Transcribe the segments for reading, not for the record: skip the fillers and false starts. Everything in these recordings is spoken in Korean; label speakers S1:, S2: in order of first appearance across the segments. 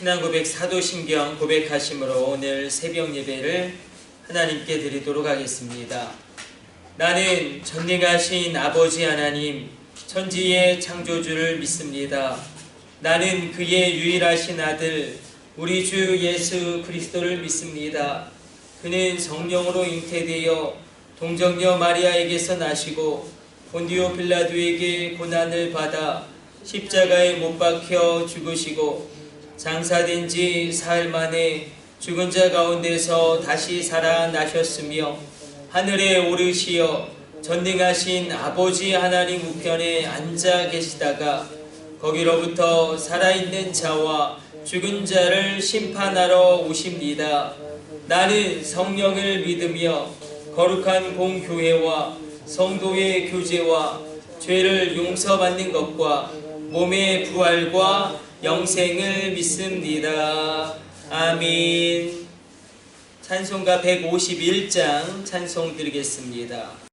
S1: 신앙 고백 사도신경 고백하심으로 오늘 새벽 예배를 하나님께 드리도록 하겠습니다. 나는 전능하신 아버지 하나님 천지의 창조주를 믿습니다. 나는 그의 유일하신 아들 우리 주 예수 그리스도를 믿습니다. 그는 성령으로 잉태되어 동정녀 마리아에게서 나시고 본디오 빌라도에게 고난을 받아 십자가에 못 박혀 죽으시고 장사된 지 사흘 만에 죽은 자 가운데서 다시 살아나셨으며 하늘에 오르시어 전능하신 아버지 하나님 우편에 앉아 계시다가 거기로부터 살아있는 자와 죽은 자를 심판하러 오십니다. 나는 성령을 믿으며 거룩한 공교회와 성도의 교제와 죄를 용서받는 것과 몸의 부활과 영생을 믿습니다. 아멘. 찬송가 151장 찬송 드리겠습니다.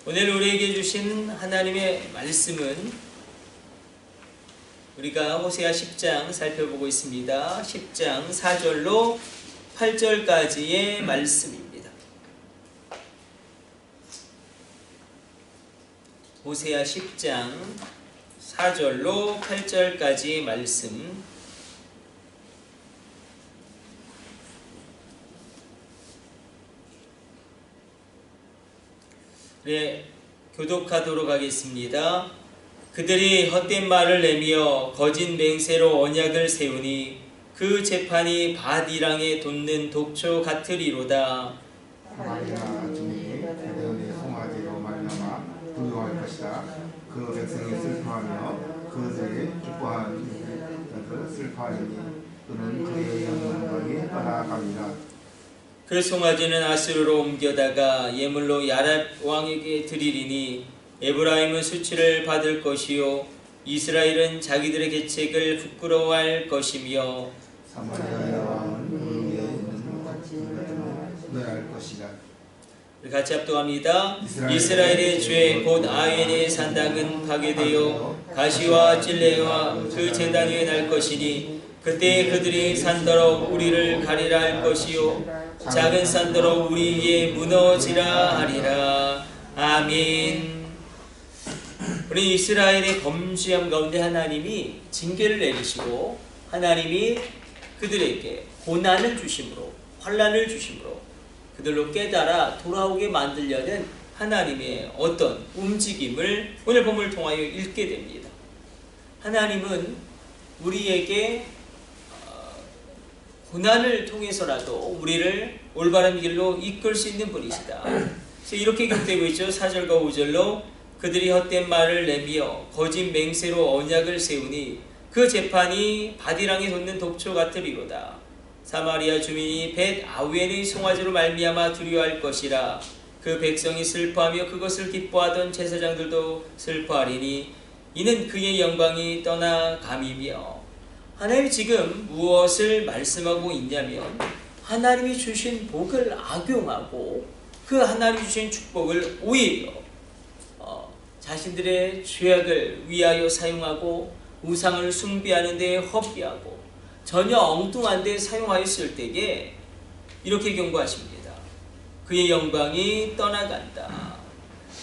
S1: 오늘 우리에게 주신 하나님의 말씀은 우리가 호세아 10장 살펴보고 있습니다. 10장 4절로 8절까지의 말씀입니다. 호세아 10장 4절로 8절까지의 말씀 교독하도록 하겠습니다. 그들이 헛된 말을 내며 거짓 맹세로 언약을 세우니 그 재판이 밧이랑에 돋는 독초 같으리로다.
S2: 마리아 주님이 대대원의 송아지로 말미암아 부유할 것이다. 그 백성이 슬퍼하며 그들이 기뻐하는 슬퍼하니 그는 그의 영광이 떠나갑니다.
S1: 그 송아지는 아수르로 옮겨다가 예물로 야렙 왕에게 드리리니 에브라임은 수치를 받을 것이요 이스라엘은 자기들의 계책을 부끄러워할 것이며
S2: 사마리아의 왕은 그 위에 있는 너할 것이다.
S1: 우리 같이 합독합니다. 이스라엘의 죄 곧 아웬의 산당은 파괴되어 가시와 찔레와 그 제단 위에 날 것이니 그때 그들이 산더러 우리를 가리라 할 것이요 작은 산더러 우리 위에 무너지라 하리라. 아멘. 우리 이스라엘의 범죄함 가운데 하나님이 징계를 내리시고 하나님이 그들에게 고난을 주심으로 환난을 주심으로 그들로 깨달아 돌아오게 만들려는 하나님의 어떤 움직임을 오늘 본문을 통하여 읽게 됩니다. 하나님은 우리에게 고난을 통해서라도 우리를 올바른 길로 이끌 수 있는 분이시다. 그래서 이렇게 기록되고 있죠. 4절과 5절로 그들이 헛된 말을 내며 거짓 맹세로 언약을 세우니 그 재판이 바디랑에 돋는 독초 같으리로다. 사마리아 주민이 벳 아웬의 송아지로 말미암아 두려워할 것이라. 그 백성이 슬퍼하며 그것을 기뻐하던 제사장들도 슬퍼하리니 이는 그의 영광이 떠나감이며. 하나님이 지금 무엇을 말씀하고 있냐면 하나님이 주신 복을 악용하고 그 하나님이 주신 축복을 오히려 자신들의 죄악을 위하여 사용하고 우상을 숭배하는 데 허비하고 전혀 엉뚱한 데 사용하였을 때에 이렇게 경고하십니다. 그의 영광이 떠나간다.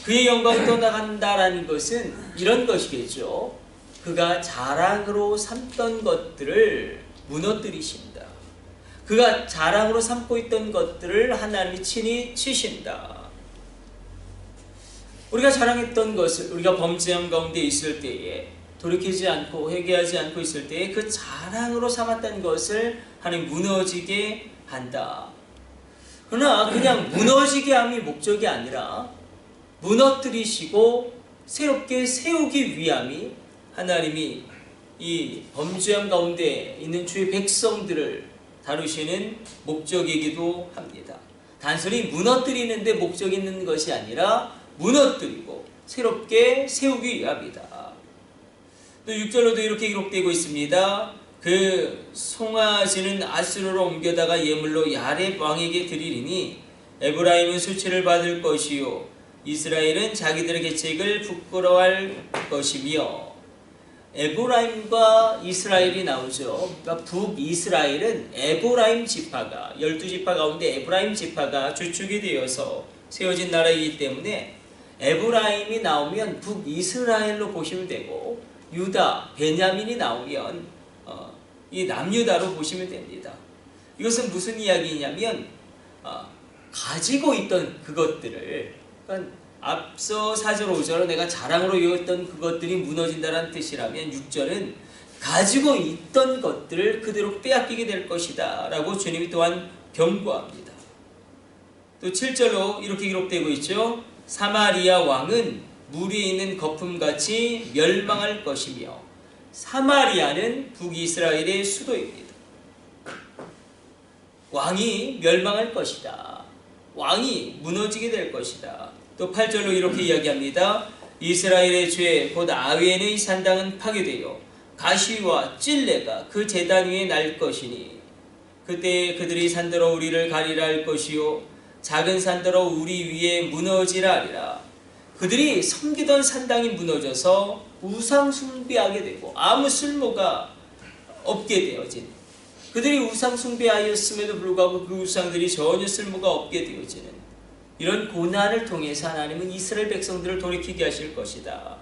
S1: 그의 영광이 떠나간다라는 것은 이런 것이겠죠. 그가 자랑으로 삼던 것들을 무너뜨리신다. 그가 자랑으로 삼고 있던 것들을 하나님이 친히 치신다. 우리가 자랑했던 것을 우리가 범죄함 가운데 있을 때에 돌이키지 않고 회개하지 않고 있을 때에 그 자랑으로 삼았던 것을 하나님 무너지게 한다. 그러나 그냥 무너지게 함이 목적이 아니라 무너뜨리시고 새롭게 세우기 위함이 하나님이 이 범죄함 가운데 있는 주의 백성들을 다루시는 목적이기도 합니다. 단순히 무너뜨리는 데 목적이 있는 것이 아니라 무너뜨리고 새롭게 세우기 위함이다. 또 6절로도 이렇게 기록되고 있습니다. 그 송아지는 아수르로 옮겨다가 예물로 야렙 왕에게 드리리니 에브라임은 수치를 받을 것이요 이스라엘은 자기들의 계책을 부끄러워할 것이며. 에브라임과 이스라엘이 나오죠. 그러니까 북이스라엘은 에브라임 지파가 12지파 가운데 에브라임 지파가 주축이 되어서 세워진 나라이기 때문에 에브라임이 나오면 북이스라엘로 보시면 되고 유다, 베냐민이 나오면 이 남유다로 보시면 됩니다. 이것은 무슨 이야기냐면 가지고 있던 그것들을 그러니까 앞서 4절 5절은 내가 자랑으로 이었던 그것들이 무너진다는 뜻이라면 6절은 가지고 있던 것들을 그대로 빼앗기게 될 것이다 라고 주님이 또한 경고합니다. 또 7절로 이렇게 기록되고 있죠. 사마리아 왕은 물 위에 있는 거품같이 멸망할 것이며. 사마리아는 북이스라엘의 수도입니다. 왕이 멸망할 것이다. 왕이 무너지게 될 것이다. 또 8절로 이렇게 이야기합니다. 이스라엘의 죄 곧 아웬의 산당은 파괴되어 가시와 찔레가 그 제단 위에 날 것이니 그때 그들이 산더러 우리를 가리라 할 것이요 작은 산더러 우리 위에 무너지라 하리라. 그들이 섬기던 산당이 무너져서 우상 숭배하게 되고 아무 쓸모가 없게 되어진, 그들이 우상 숭배하였음에도 불구하고 그 우상들이 전혀 쓸모가 없게 되어지는 이런 고난을 통해서 하나님은 이스라엘 백성들을 돌이키게 하실 것이다.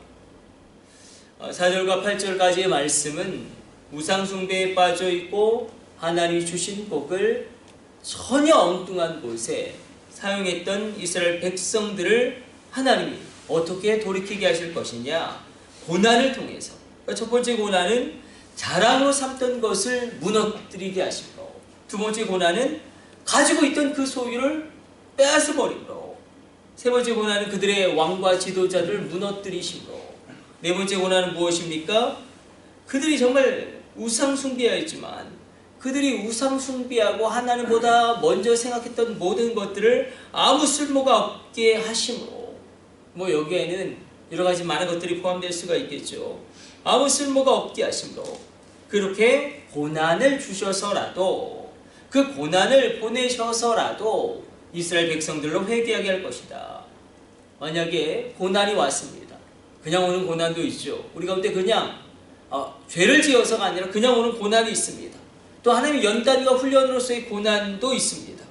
S1: 4절과 8절까지의 말씀은 우상 숭배에 빠져 있고 하나님이 주신 복을 전혀 엉뚱한 곳에 사용했던 이스라엘 백성들을 하나님이 어떻게 돌이키게 하실 것이냐? 고난을 통해서. 첫 번째 고난은 자랑으로 삼던 것을 무너뜨리게 하시고, 두 번째 고난은 가지고 있던 그 소유를 빼앗아 버리고, 세 번째 고난은 그들의 왕과 지도자를 무너뜨리시고, 네 번째 고난은 무엇입니까? 그들이 정말 우상 숭배하였지만 그들이 우상 숭배하고 하나님보다 먼저 생각했던 모든 것들을 아무 쓸모가 없게 하심으로, 뭐 여기에는 여러 가지 많은 것들이 포함될 수가 있겠죠. 아무 쓸모가 없게 하심으로 그렇게 고난을 주셔서라도, 그 고난을 보내셔서라도 이스라엘 백성들로 회개하게 할 것이다. 만약에 고난이 왔습니다. 그냥 오는 고난도 있죠. 우리 가운데 그냥 죄를 지어서가 아니라 그냥 오는 고난이 있습니다. 또 하나님의 연단과 훈련으로서의 고난도 있습니다.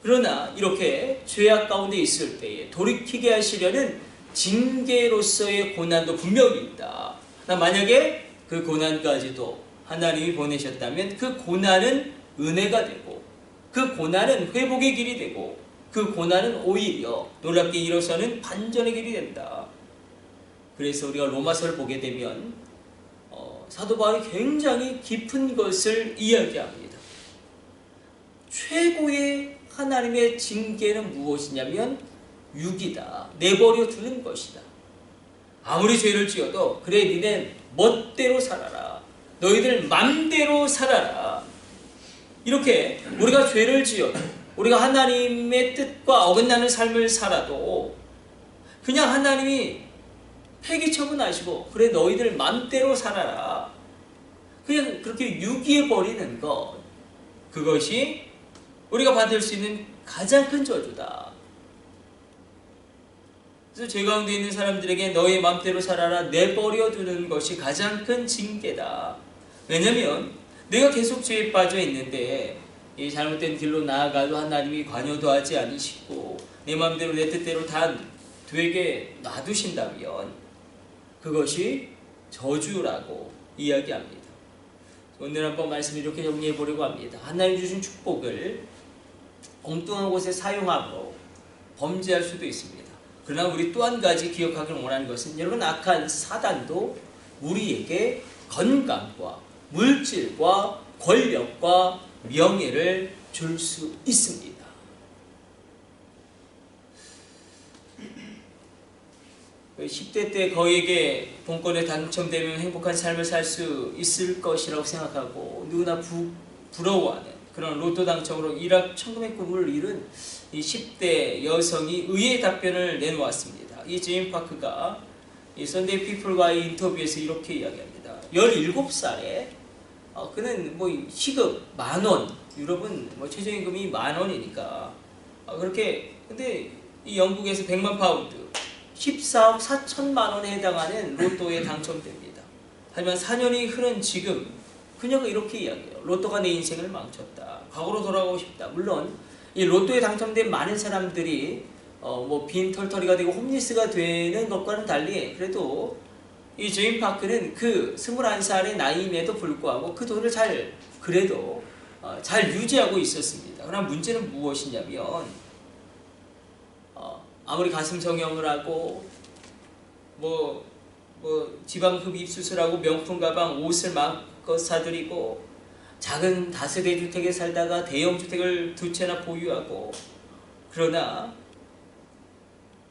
S1: 그러나 이렇게 죄악 가운데 있을 때에 돌이키게 하시려는 징계로서의 고난도 분명히 있다. 만약에 그 고난까지도 하나님이 보내셨다면 그 고난은 은혜가 되고, 그 고난은 회복의 길이 되고, 그 고난은 오히려 놀랍게 일어서는 반전의 길이 된다. 그래서 우리가 로마서를 보게 되면 사도 바울이 굉장히 깊은 것을 이야기합니다. 최고의 하나님의 징계는 무엇이냐면 육이다. 내버려 두는 것이다. 아무리 죄를 지어도 그래 니네 멋대로 살아라. 너희들 맘대로 살아라. 이렇게 우리가 죄를 지어도, 우리가 하나님의 뜻과 어긋나는 삶을 살아도 그냥 하나님이 폐기 처분하시고 그래 너희들 맘대로 살아라. 그냥 그렇게 유기해 버리는 것, 그것이 우리가 받을 수 있는 가장 큰 저주다. 그래서 죄 가운데 있는 사람들에게 너의 맘대로 살아라 내버려 두는 것이 가장 큰 징계다. 왜냐면 내가 계속 죄에 빠져 있는데 이 잘못된 길로 나아가도 하나님이 관여도 하지 않으시고 내 맘대로 내 뜻대로 다 되게 놔두신다면 그것이 저주라고 이야기합니다. 오늘 한번 말씀을 이렇게 정리해 보려고 합니다. 하나님 주신 축복을 엉뚱한 곳에 사용하고 범죄할 수도 있습니다. 그러나 우리 또 한 가지 기억하기를 원하는 것은, 여러분, 악한 사단도 우리에게 건강과 물질과 권력과 명예를 줄 수 있습니다. 10대 때 거액의 복권에 당첨되면 행복한 삶을 살 수 있을 것이라고 생각하고 누구나 부러워하는 그런 로또 당첨으로 1억 1,900 꿈을 이룬 이 10대 여성이 의외의 답변을 내놓았습니다. 이 제임 파크가 이 선데이 피플과의 인터뷰에서 이렇게 이야기합니다. 17살에 그는 뭐 시급 10,000원, 유럽은 뭐 최저임금이 10,000원이니까 그렇게, 근데 이 영국에서 100만 파운드 14억 4천만 원에 해당하는 로또에 당첨됩니다. 하지만 4년이 흐른 지금 그녀가 이렇게 이야기해요. 로또가 내 인생을 망쳤다. 과거로 돌아가고 싶다. 물론 이 로또에 당첨된 많은 사람들이 뭐 빈털터리가 되고 홈리스가 되는 것과는 달리 그래도 이 제임 파크는 그 21살의 나이임에도 불구하고 그 돈을 그래도 잘 유지하고 있었습니다. 그러나 문제는 무엇이냐면 아무리 가슴 성형을 하고 뭐 지방흡입 수술하고 명품 가방, 옷을 마음껏 사들이고 작은 다세대 주택에 살다가 대형 주택을 2채나 보유하고, 그러나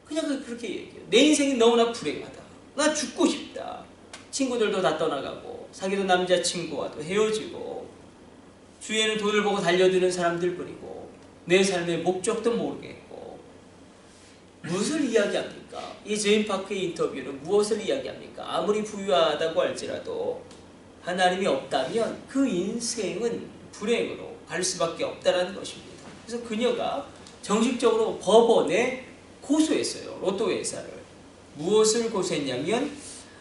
S1: 그냥 그렇게 얘기해요. 내 인생이 너무나 불행하다. 나 죽고 싶다. 친구들도 다 떠나가고 사귀던 남자친구와도 헤어지고 주위에는 돈을 보고 달려드는 사람들뿐이고 내 삶의 목적도 모르겠고. 무엇을 이야기합니까? 이 제임 파크의 인터뷰는 무엇을 이야기합니까? 아무리 부유하다고 할지라도 하나님이 없다면 그 인생은 불행으로 갈 수밖에 없다는 것입니다. 그래서 그녀가 정식적으로 법원에 고소했어요. 로또 회사를. 무엇을 고소했냐면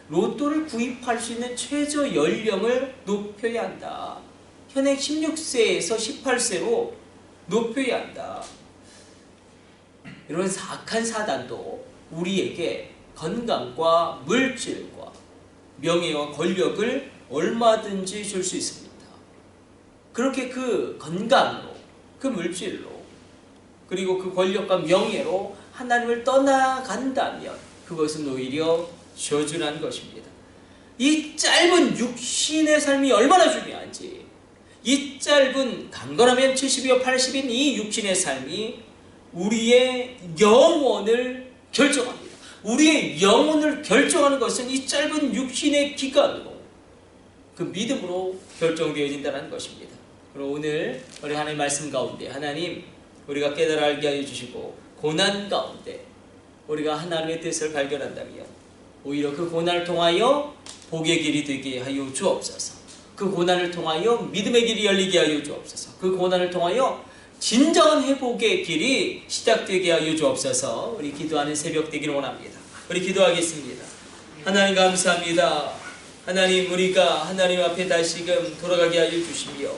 S1: 로또를 구입할 수 있는 최저 연령을 높여야 한다. 현행 16세에서 18세로 높여야 한다. 이런 악한 사단도 우리에게 건강과 물질과 명예와 권력을 얼마든지 줄 수 있습니다. 그렇게 그 건강으로, 그 물질로, 그리고 그 권력과 명예로 하나님을 떠나간다면 그것은 오히려 저주라는 것입니다. 이 짧은 육신의 삶이 얼마나 중요한지, 이 짧은 강건하면 70이요 80인 이 육신의 삶이 우리의 영혼을 결정합니다. 우리의 영혼을 결정하는 것은 이 짧은 육신의 기간으로 그 믿음으로 결정되어진다는 것입니다. 그리고 오늘 우리 하나님의 말씀 가운데 하나님 우리가 깨달아 알게 하여 주시고 고난 가운데 우리가 하나님의 뜻을 발견한다면 오히려 그 고난을 통하여 복의 길이 되게 하여 주옵소서. 그 고난을 통하여 믿음의 길이 열리게 하여 주옵소서. 그 고난을 통하여 진정한 회복의 길이 시작되게 하여 주옵소서. 우리 기도하는 새벽 되기를 원합니다. 우리 기도하겠습니다. 하나님 감사합니다. 하나님 우리가 하나님 앞에 다시금 돌아가게 하여 주시며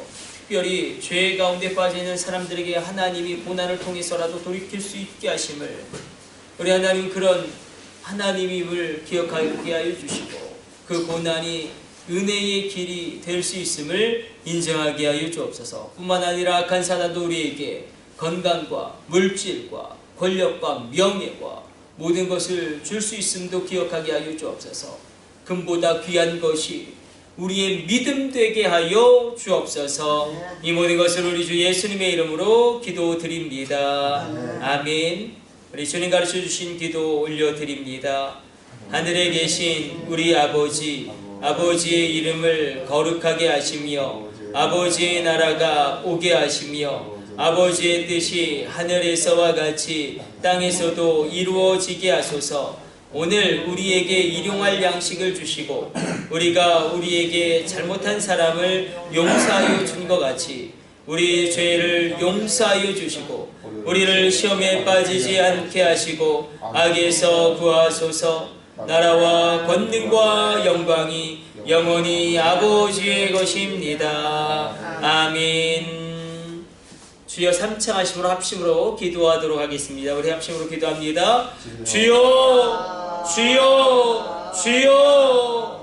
S1: 특별히 죄 가운데 빠져있는 사람들에게 하나님이 고난을 통해서라도 돌이킬 수 있게 하심을 우리 하나님 그런 하나님임을 기억하게 하여 주시고 그 고난이 은혜의 길이 될 수 있음을 인정하게 하여 주옵소서. 뿐만 아니라 악한 사단도 우리에게 건강과 물질과 권력과 명예와 모든 것을 줄 수 있음도 기억하게 하여 주옵소서. 금보다 귀한 것이 우리의 믿음 되게 하여 주옵소서. 이 모든 것을 우리 주 예수님의 이름으로 기도드립니다. 아멘. 우리 주님 가르쳐 주신 기도 올려드립니다. 하늘에 계신 우리 아버지, 아버지의 이름을 거룩하게 하시며 아버지의 나라가 오게 하시며 아버지의 뜻이 하늘에서와 같이 땅에서도 이루어지게 하소서. 오늘 우리에게 일용할 양식을 주시고 우리가 우리에게 잘못한 사람을 용서하여 준 것 같이 우리의 죄를 용서하여 주시고 우리를 시험에 빠지지 않게 하시고 악에서 구하소서. 나라와 권능과 영광이 영원히 아버지의 것입니다. 아멘. 주여 삼창하심으로 합심으로 기도하도록 하겠습니다. 우리 합심으로 기도합니다. 주여 주여 주여